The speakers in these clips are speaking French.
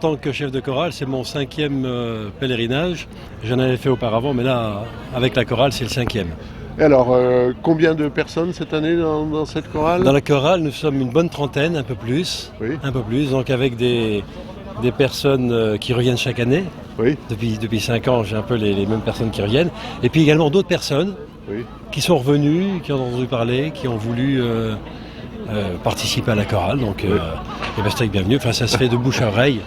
tant que chef de chorale, c'est mon 5e pèlerinage. J'en avais fait auparavant, mais là, avec la chorale, c'est le 5e. Et alors, combien de personnes cette année dans cette chorale? Dans la chorale, nous sommes une bonne trentaine, un peu plus. Oui. Un peu plus, donc avec des personnes qui reviennent chaque année. Oui. Depuis 5 ans, j'ai un peu les mêmes personnes qui reviennent. Et puis également d'autres personnes qui sont revenues, qui ont entendu parler, qui ont voulu participer à la chorale. Donc, c'est bienvenue. Enfin, ça se fait de bouche à oreille.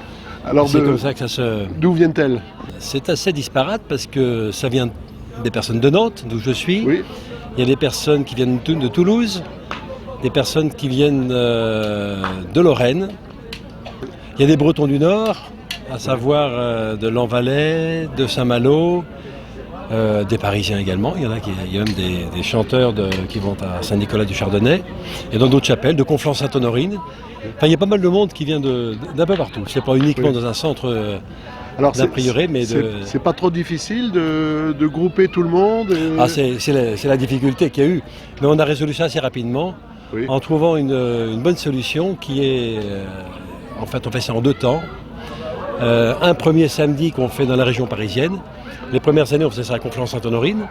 Alors, c'est comme ça que ça se... D'où viennent-elles? C'est assez disparate parce que ça vient des personnes de Nantes, d'où je suis. Oui. Il y a des personnes qui viennent de Toulouse, des personnes qui viennent de Lorraine. Il y a des Bretons du Nord, à savoir de Lanvalet, de Saint-Malo, des Parisiens également. Il y a même des chanteurs qui vont à Saint-Nicolas du Chardonnay, et dans d'autres chapelles, de Conflans-Sainte-Honorine. Enfin, il y a pas mal de monde qui vient d'un peu partout. C'est pas uniquement dans un centre d'un prieuré, mais c'est pas trop difficile de grouper tout le monde c'est la difficulté qu'il y a eu. Mais on a résolu ça assez rapidement, en trouvant une bonne solution qui est... en fait, on fait ça en 2 temps. Un premier samedi qu'on fait dans la région parisienne. Les premières années, on faisait ça à Conflans-Sainte-Honorine.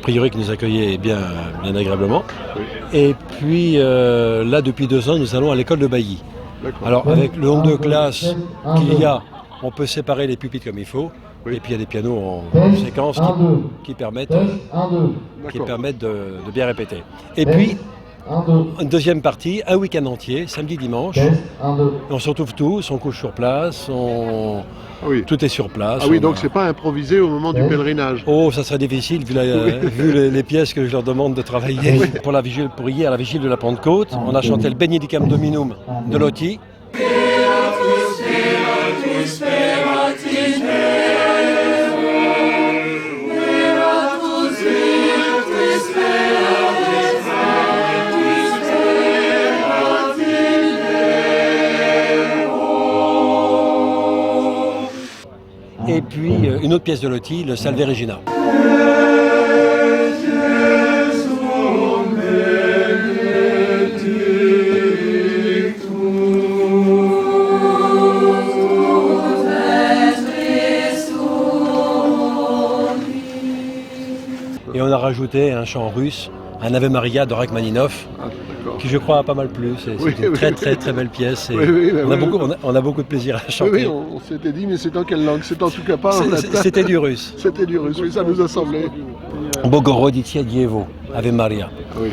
Prieuré qui nous accueillait bien agréablement. Et puis là, depuis 2 ans, nous allons à l'école de Bailly. Alors, avec le nombre de classes qu'il y a, on peut séparer les pupitres comme il faut. Et puis il y a des pianos en séquence qui permettent de bien répéter. Et puis, une deuxième partie, un week-end entier, samedi, dimanche. On se retrouve tous, on couche sur place, tout est sur place. Ah oui, donc c'est pas improvisé au moment du pèlerinage. Oh, ça serait difficile vu les pièces que je leur demande de travailler pour hier, à la vigile de la Pentecôte. On a chanté le Benedicam Dominum de Lotti. Et puis une autre pièce de Lotti, le Salve Regina. Et on a rajouté un chant russe, un Ave Maria de Rachmaninov, qui je crois a pas mal plu. C'est une très belle pièce. On a beaucoup de plaisir à chanter. Oui, on s'était dit, mais c'est en quelle langue? C'est en tout cas pas en latin. C'était du russe. C'était du russe, oui, ça nous a semblé. Bogoroditia Dievo, Ave Maria. Oui.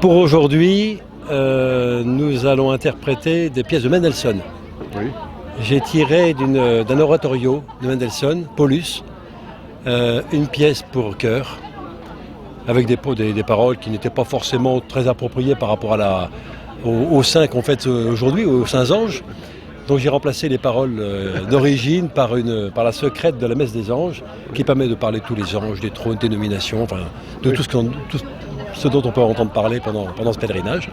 Pour aujourd'hui, nous allons interpréter des pièces de Mendelssohn. J'ai tiré d'un oratorio de Mendelssohn, Paulus, une pièce pour chœur, avec des paroles qui n'étaient pas forcément très appropriées par rapport aux saints qu'on fête aujourd'hui, aux saints anges. Donc j'ai remplacé les paroles d'origine par la secrète de la messe des anges, qui permet de parler de tous les anges, des trônes, des nominations, enfin de tout ce dont on peut entendre parler pendant ce pèlerinage.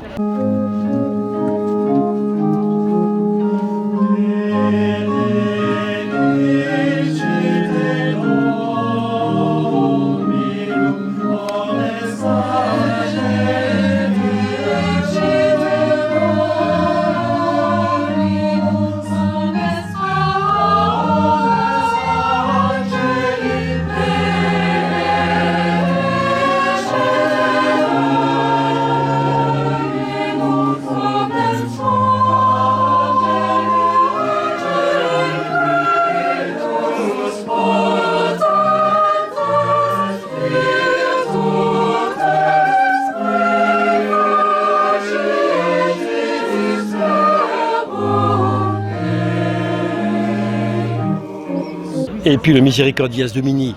Et puis le Misericordias Domini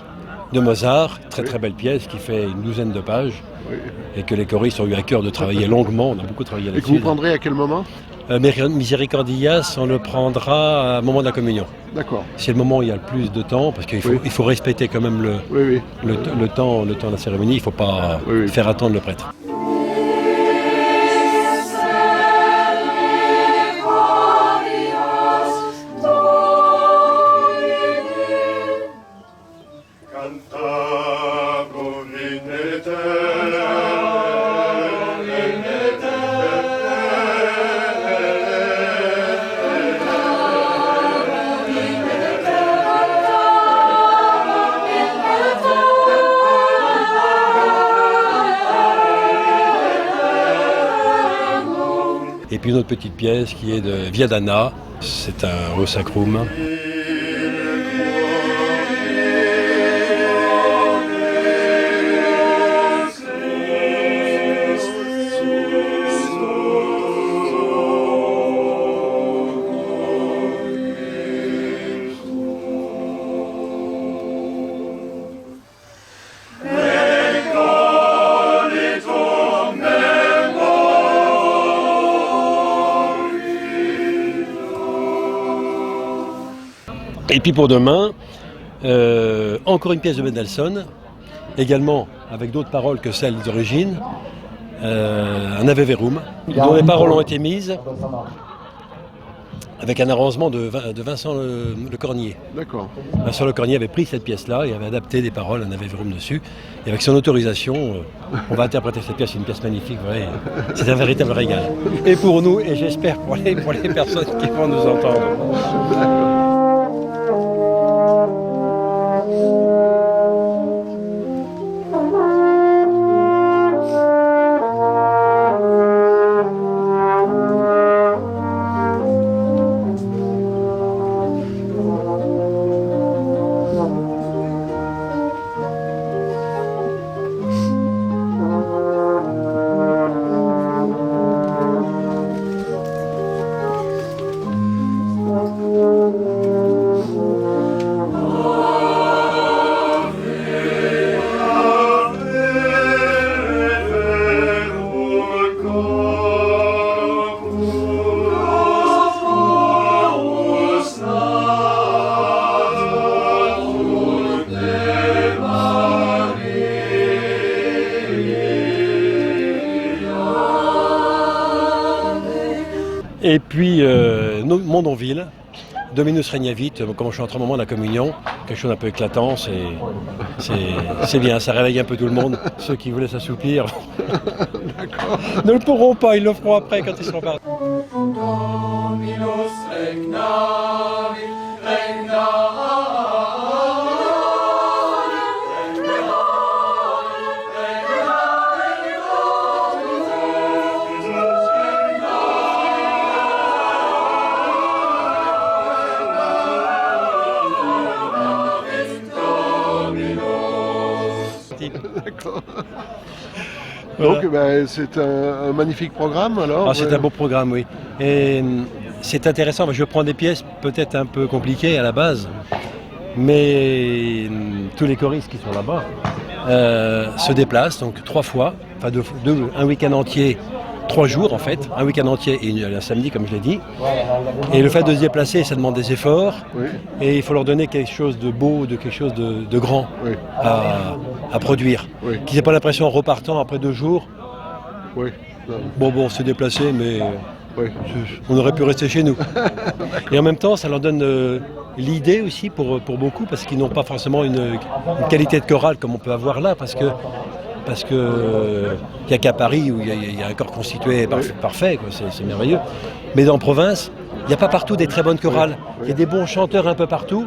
de Mozart, très belle pièce qui fait une 12aine de pages et que les choristes ont eu à cœur de travailler longuement. On a beaucoup travaillé là-dessus. Et que vous prendrez à quel moment? Misericordias, on le prendra au moment de la communion. D'accord. C'est le moment où il y a le plus de temps, parce qu'il faut respecter quand même le temps de la cérémonie. Il ne faut pas faire attendre le prêtre. Et puis une autre petite pièce qui est de Viadana, c'est un Au Sacrum. Et puis pour demain, encore une pièce de Mendelssohn, également avec d'autres paroles que celles d'origine, un Ave Verum, dont les paroles ont été mises avec un arrangement de Vincent Le Cornier. D'accord. Vincent Le Cornier avait pris cette pièce-là et avait adapté des paroles, un Ave Verum dessus. Et avec son autorisation, on va interpréter cette pièce, c'est une pièce magnifique, ouais. C'est un véritable régal. Et pour nous, et j'espère pour les personnes qui vont nous entendre. Et puis Mondonville, Dominus Regnavit, comme je suis en train de moment de la communion, quelque chose d'un peu éclatant, c'est bien, ça réveille un peu tout le monde. Ceux qui voulaient s'assoupir ne le pourront pas, ils le feront après quand ils seront partis. Dominus Regnavit, D'accord. Voilà. Donc c'est un magnifique programme alors. Ah, c'est un beau programme, oui. Et c'est intéressant, je prends des pièces peut-être un peu compliquées à la base, mais tous les choristes qui sont là-bas se déplacent donc 3 fois, enfin un week-end entier, 3 jours en fait, un week-end entier et un samedi comme je l'ai dit. Et le fait de se déplacer, ça demande des efforts, oui. Et il faut leur donner quelque chose de beau, de quelque chose de grand, oui. à produire. Oui. Qu'ils n'aient pas l'impression en repartant après 2 jours. Oui. Bon, se déplacer, mais oui. On aurait pu rester chez nous. Et en même temps, ça leur donne l'idée aussi pour beaucoup, parce qu'ils n'ont pas forcément une qualité de chorale comme on peut avoir là, parce que il n'y a qu'à Paris où il y a un corps constitué parfait, quoi, c'est merveilleux. Mais en province, il n'y a pas partout des très bonnes chorales. Il y a des bons chanteurs un peu partout,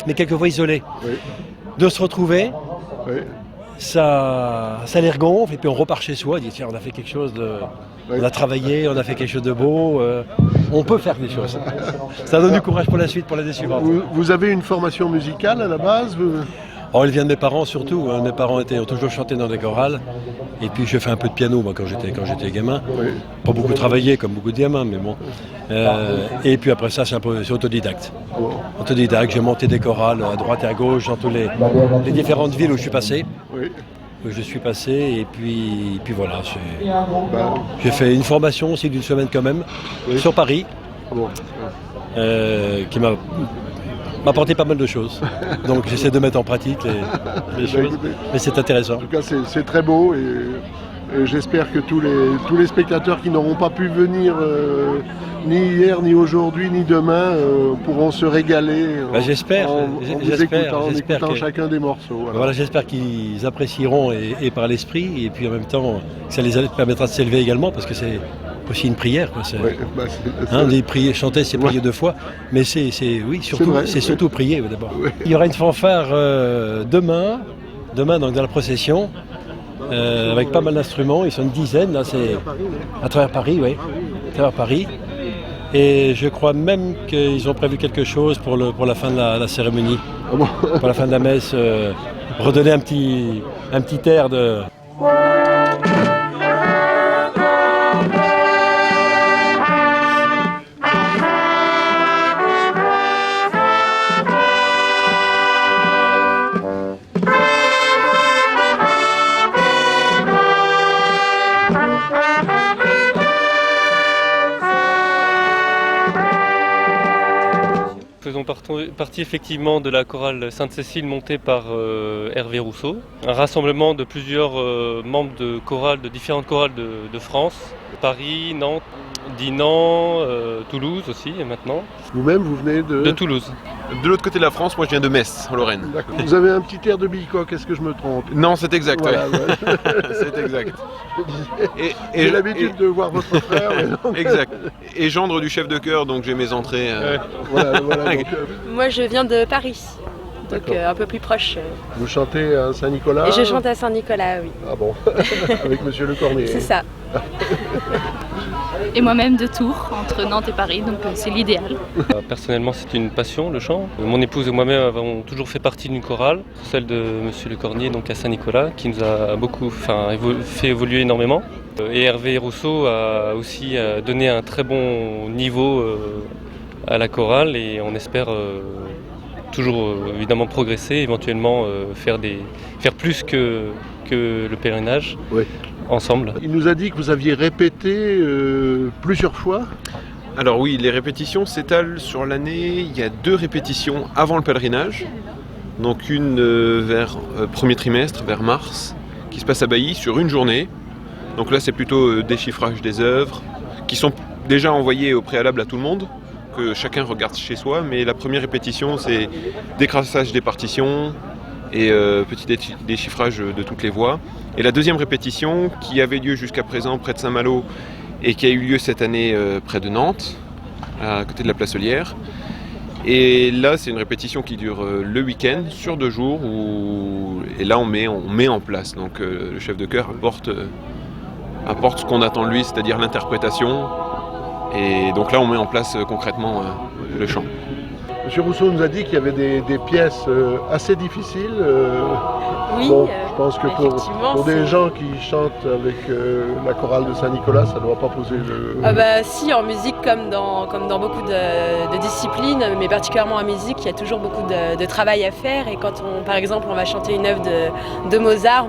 mais quelquefois isolés. Oui. De se retrouver, oui. ça les regonfle, et puis on repart chez soi, on dit tiens, on a fait quelque chose de... Oui. On a travaillé, on a fait quelque chose de beau, on peut faire des choses. Ça donne du courage pour la suite, pour l'année suivante. Vous avez une formation musicale à la base Oh, elle vient de mes parents surtout. Mes parents ont toujours chanté dans des chorales. Et puis je fais un peu de piano moi, quand j'étais gamin. Oui. Pas beaucoup travaillé comme beaucoup de gamins, mais bon. Et puis après ça, c'est autodidacte. Oh. Autodidacte, j'ai monté des chorales à droite et à gauche dans toutes les différentes villes où je suis passé. Oui. Où je suis passé et puis voilà. J'ai fait une formation aussi d'une semaine quand même, oui. Sur Paris, bon. Qui m'a apporté pas mal de choses. Donc j'essaie de mettre en pratique les choses, mais c'est intéressant. En tout cas, c'est très beau et j'espère que tous les spectateurs qui n'auront pas pu venir ni hier, ni aujourd'hui, ni demain pourront se régaler j'espère, en écoutant chacun des morceaux. Voilà, j'espère qu'ils apprécieront et par l'esprit, et puis en même temps, ça les permettra de s'élever également, parce que c'est aussi une prière, quoi. Chanter, c'est prier 2 fois, mais c'est surtout prier d'abord. Oui. Il y aura une fanfare demain donc dans la procession, avec pas mal d'instruments, ils sont une dizaine, là, c'est à travers Paris, oui. travers Paris. Et je crois même qu'ils ont prévu quelque chose pour la fin de la cérémonie. Ah bon. Pour la fin de la messe, redonner un petit air de... Faisons partie effectivement de la chorale Sainte-Cécile montée par Hervé Rousseau, un rassemblement de plusieurs membres de chorales, de différentes chorales de France, Paris, Nantes, Dinan, Toulouse aussi et maintenant. Vous-même, vous venez De Toulouse. De l'autre côté de la France, moi je viens de Metz, en Lorraine. D'accord. Vous avez un petit air de bilcoq, est-ce que je me trompe? Non, c'est exact, Voilà, ouais. ouais. C'est exact. J'ai l'habitude de voir votre frère. Mais non. Exact. Et gendre du chef de chœur, donc j'ai mes entrées. Voilà, donc, Moi je viens de Paris, donc D'accord. un peu plus proche. vous chantez à Saint-Nicolas? Et je chante à Saint-Nicolas, oui. Ah bon. Avec Monsieur Le Cornet. C'est ça. Et moi-même de Tours, entre Nantes et Paris, donc c'est l'idéal. Personnellement, c'est une passion, le chant. Mon épouse et moi-même avons toujours fait partie d'une chorale, celle de Monsieur Le Cornier, donc à Saint-Nicolas, qui nous a beaucoup fait évoluer énormément. Et Hervé Rousseau a aussi donné un très bon niveau à la chorale et on espère toujours évidemment progresser, éventuellement faire plus que le pèlerinage. Oui. Ensemble. Il nous a dit que vous aviez répété plusieurs fois. Alors oui, les répétitions s'étalent sur l'année. Il y a 2 répétitions avant le pèlerinage. Donc une vers premier trimestre, vers mars, qui se passe à Bailly sur une journée. Donc là c'est plutôt déchiffrage des œuvres, qui sont déjà envoyées au préalable à tout le monde, que chacun regarde chez soi. Mais la première répétition c'est décrassage des partitions et petit déchiffrage de toutes les voix. Et la deuxième répétition, qui avait lieu jusqu'à présent près de Saint-Malo et qui a eu lieu cette année près de Nantes, à côté de la Place Heulière. Et là, c'est une répétition qui dure le week-end, sur 2 jours, et là on met en place. Donc le chef de chœur apporte ce qu'on attend de lui, c'est-à-dire l'interprétation. Et donc là, on met en place concrètement le chant. Monsieur Rousseau nous a dit qu'il y avait des pièces assez difficiles. Oui, bon, je pense que effectivement, pour des c'est- gens qui chantent avec la chorale de Saint-Nicolas, ça ne doit pas poser le... Ah bah si, en musique comme dans beaucoup de disciplines, mais particulièrement en musique, il y a toujours beaucoup de travail à faire. Et quand par exemple on va chanter une œuvre de Mozart,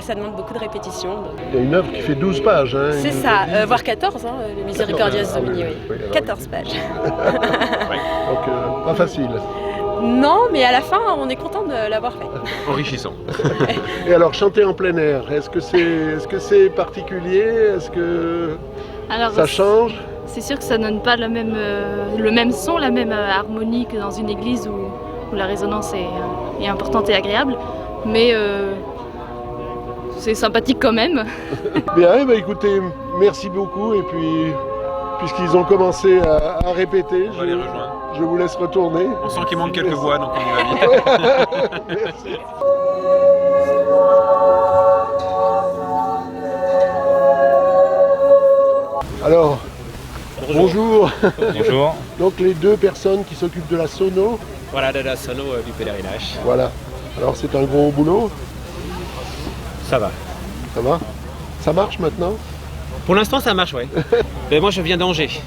ça demande beaucoup de répétitions. Donc. Il y a une œuvre qui fait 12 pages. Hein, C'est il nous ça, a dit. voire 14, le Misericordias Domini, oui. alors, 14 pages. Donc pas facile. Non, mais à la fin, on est content de l'avoir fait. Enrichissant. Et alors chanter en plein air, est-ce que c'est particulier? Est-ce que Alors, ça change? c'est sûr que ça donne pas le même son, la même harmonie que dans une église où la résonance est importante et agréable, mais c'est sympathique quand même. Bien, écoutez, merci beaucoup. Et puis, puisqu'ils ont commencé à répéter, On va les rejoindre. je vous laisse retourner. On sent qu'il manque quelques voix, donc on y va vite. Merci. Alors, bonjour. Bonjour. Donc les 2 personnes qui s'occupent de la sono, Voilà, de la sono du pèlerinage. voilà. Alors c'est un gros boulot, Ça va. ça va? Ça marche maintenant? Pour l'instant, ça marche, oui. Mais moi, je viens d'Angers.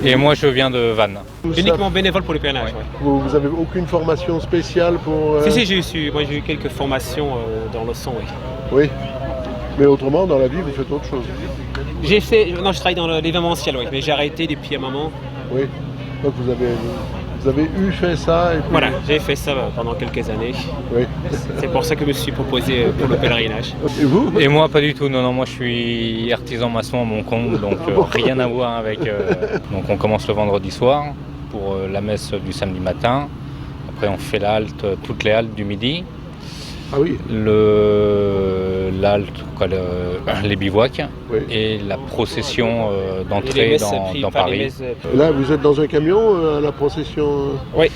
Et moi, je viens de Vannes. Uniquement bénévole pour le pèlerinage, ouais. Vous avez aucune formation spéciale pour... Si, j'ai eu quelques formations dans le son, oui. Oui. Mais autrement, dans la vie, vous faites autre chose. Non, je travaille dans l'événementiel, oui, mais j'ai arrêté depuis un moment. Oui. Donc vous avez fait ça et puis... Voilà, j'ai fait ça pendant quelques années. Oui. C'est pour ça que je me suis proposé pour le pèlerinage. Et vous? Et moi pas du tout, non, moi je suis artisan maçon à mon compte, donc rien à voir avec... Donc on commence le vendredi soir pour la messe du samedi matin, après on fait la halte, toutes les haltes du midi, Ah oui. les bivouacs Oui. et la procession Et les d'entrée messes dans prises par les Paris. messes, Et là, vous êtes dans un camion à la procession? Oui.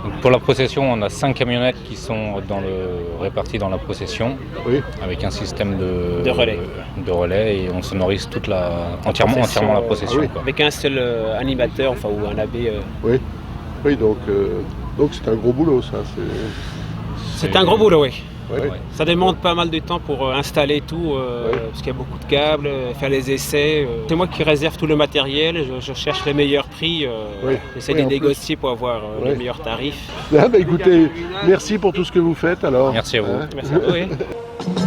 Donc pour la procession, on a 5 camionnettes qui sont réparties dans la procession, avec un système de relais et on sonorise entièrement la procession. Quoi. Avec un seul animateur, ou un abbé. Oui, donc c'est un gros boulot ça. C'est un gros boulot, oui. Ouais. Ça demande pas mal de temps pour installer tout, parce qu'il y a beaucoup de câbles, faire les essais. C'est moi qui réserve tout le matériel, je cherche les meilleurs prix, j'essaie de négocier pour avoir les meilleurs tarifs. Écoutez, merci pour tout ce que vous faites alors. Merci à vous. Merci à vous.